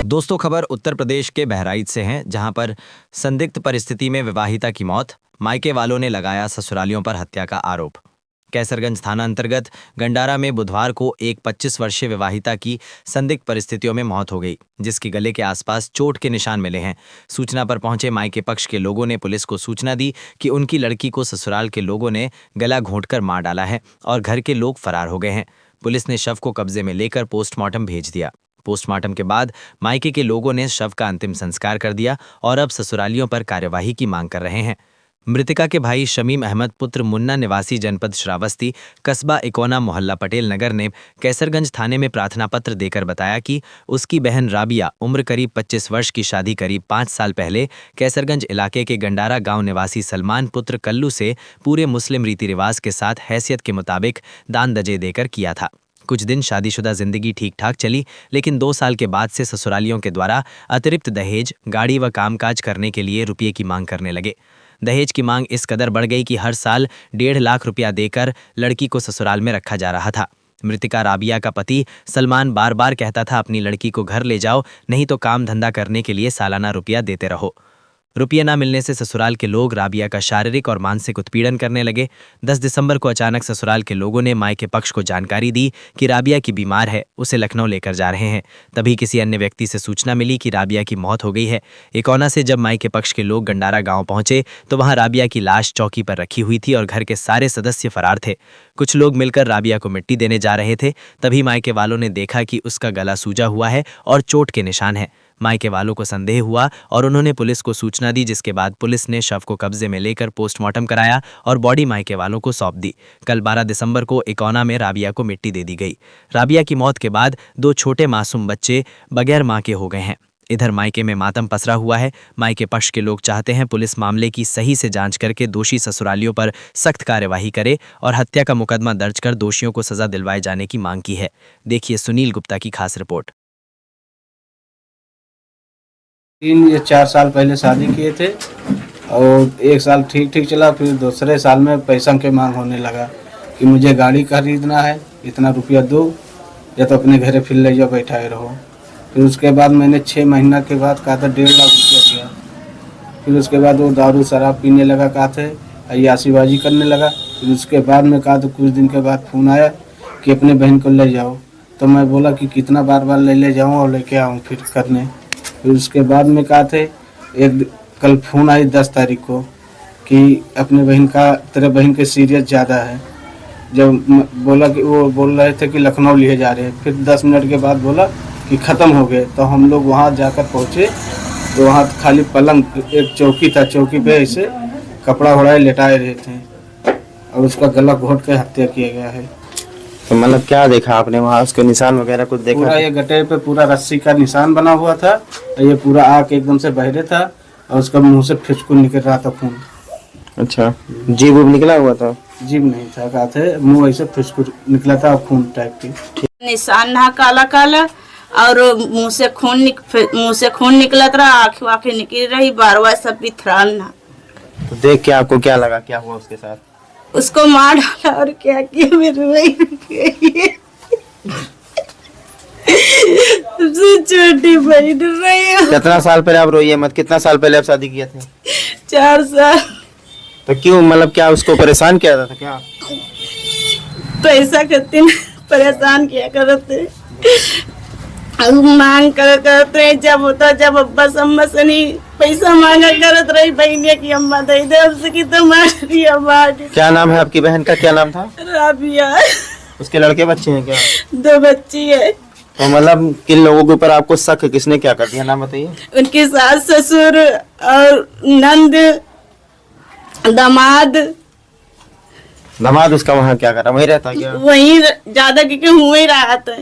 दोस्तों, खबर उत्तर प्रदेश के बहराइच से है, जहां पर संदिग्ध परिस्थिति में विवाहिता की मौत, मायके वालों ने लगाया ससुरालियों पर हत्या का आरोप। कैसरगंज थाना अंतर्गत गंडारा में बुधवार को एक 25 वर्षीय विवाहिता की संदिग्ध परिस्थितियों में मौत हो गई, जिसके गले के आसपास चोट के निशान मिले हैं। सूचना पर पहुंचे मायके पक्ष के लोगों ने पुलिस को सूचना दी कि उनकी लड़की को ससुराल के लोगों ने गला घोंटकर मार डाला है और घर के लोग फरार हो गए हैं। पुलिस ने शव को कब्जे में लेकर पोस्टमार्टम भेज दिया। पोस्टमार्टम के बाद मायके के लोगों ने शव का अंतिम संस्कार कर दिया और अब ससुरालियों पर कार्यवाही की मांग कर रहे हैं। मृतका के भाई शमीम अहमद पुत्र मुन्ना निवासी जनपद श्रावस्ती कस्बा इकोना मोहल्ला पटेल नगर ने कैसरगंज थाने में प्रार्थना पत्र देकर बताया कि उसकी बहन राबिया उम्र करीब 25 वर्ष की शादी करीब 5 साल पहले कैसरगंज इलाके के गंडारा गांव निवासी सलमान पुत्र कल्लू से पूरे मुस्लिम रीति रिवाज के साथ हैसियत के मुताबिक दान दजे देकर किया था। कुछ दिन शादीशुदा जिंदगी ठीक ठाक चली, लेकिन 2 साल के बाद से ससुरालियों के द्वारा अतिरिक्त दहेज, गाड़ी व कामकाज करने के लिए रुपये की मांग करने लगे। दहेज की मांग इस कदर बढ़ गई कि हर साल 1.5 लाख रुपया देकर लड़की को ससुराल में रखा जा रहा था। मृतिका राबिया का पति सलमान बार बार कहता था, अपनी लड़की को घर ले जाओ, नहीं तो काम धंधा करने के लिए सालाना रुपया देते रहो। रुपये न मिलने से ससुराल के लोग राबिया का शारीरिक और मानसिक उत्पीड़न करने लगे। 10 दिसंबर को अचानक ससुराल के लोगों ने मायके पक्ष को जानकारी दी कि राबिया की बीमार है, उसे लखनऊ लेकर जा रहे हैं। तभी किसी अन्य व्यक्ति से सूचना मिली कि राबिया की मौत हो गई है। इकोना से जब मायके पक्ष के लोग गंडारा गांव पहुंचे तो वहां राबिया की लाश चौकी पर रखी हुई थी और घर के सारे सदस्य फरार थे। कुछ लोग मिलकर राबिया को मिट्टी देने जा रहे थे। तभी मायके वालों ने देखा कि उसका गला सूजा हुआ है और चोट के निशान है। मायके वालों को संदेह हुआ और उन्होंने पुलिस को सूचना दी, जिसके बाद पुलिस ने शव को कब्जे में लेकर पोस्टमार्टम कराया और बॉडी मायके वालों को सौंप दी। कल 12 दिसंबर को इकोना में राबिया को मिट्टी दे दी गई। राबिया की मौत के बाद 2 छोटे मासूम बच्चे बगैर मां के हो गए हैं। इधर मायके में मातम पसरा हुआ है। मायके पक्ष के लोग चाहते हैं पुलिस मामले की सही से जांच करके दोषी ससुरालियों पर सख्त कार्यवाही करे और हत्या का मुकदमा दर्ज कर दोषियों को सजा दिलवाए जाने की मांग की है। देखिए सुनील गुप्ता की खास रिपोर्ट। 3 या 4 साल पहले शादी किए थे और 1 साल ठीक ठीक चला। फिर दूसरे साल में पैसा के मांग होने लगा कि मुझे गाड़ी खरीदना है, इतना रुपया दो या तो अपने घरे फिर ले जाओ, बैठाए रहो। फिर उसके बाद मैंने 6 महीना के बाद कहा था 1.5 लाख रुपया दिया। फिर उसके बाद वो दारू शराब पीने लगा, कहा थे अय्याशीबाजी करने लगा। फिर उसके बाद में कहा तो कुछ दिन के बाद फ़ोन आया कि अपने बहन को ले जाओ। तो मैं बोला कि कितना बार बार ले जाऊँ और लेके आऊँ फिर करने। फिर उसके बाद में कहा थे कल फ़ोन आई 10 तारीख को कि अपने बहन का, तेरे बहन के सीरियस ज़्यादा है। जब बोला कि वो बोल रहे थे कि लखनऊ लिए जा रहे हैं, फिर 10 मिनट के बाद बोला कि ख़त्म हो गए। तो हम लोग वहाँ जाकर पहुँचे तो वहाँ खाली पलंग, एक चौकी था, चौकी पे ऐसे कपड़ा उड़ाए लेटाए रहे थे और उसका गला घोंट के हत्या किया गया है। तो मतलब क्या देखा आपने वहाँ, उसके निशान वगैरह कुछ देखा? पूरा ये गटे पे पूरा रस्सी का निशान बना हुआ था और ये पूरा आँख एकदम से बहरे था और उसका मुंह से फिसकुल निकल रहा था खून। अच्छा, जीभ उब निकला हुआ था? जीभ नहीं था, कहा थे मुंह ऐसे फिसकुल निकला था खून टाइप की निशान ना, काला काला और मुंह से खून निकलत रहा, आँखें निकल रही, बारवा सब बिथराल ना। तो देख के आपको क्या लगा, क्या हुआ उसके साथ? उसको मार डाला और क्या किया मेरे छोटी बहन रही। कितना साल पहले आप रोइए मत, कितना साल पहले आप शादी किए थे? 4 साल। तो क्यों, मतलब क्या उसको परेशान किया था क्या? पैसा करते परेशान किया करते, मांग करते। जब होता जब अब्बा सम्मा से नहीं पैसा मांगा करत रही बहनिया की, अम्मा दे दे उससे की तो मार। क्या नाम है आपकी बहन का, क्या नाम था? राबिया। उसके लड़के बच्चे हैं क्या? 2 बच्ची है। तो मतलब किन लोगों के ऊपर आपको शक है, किसने क्या कर दिया, नाम बताइए। उनके सास ससुर और नंद, दामाद उसका वहाँ क्या कर रहा, वहीं रहता क्या? वहीं ज्यादा क्योंकि हुए ही रहा था।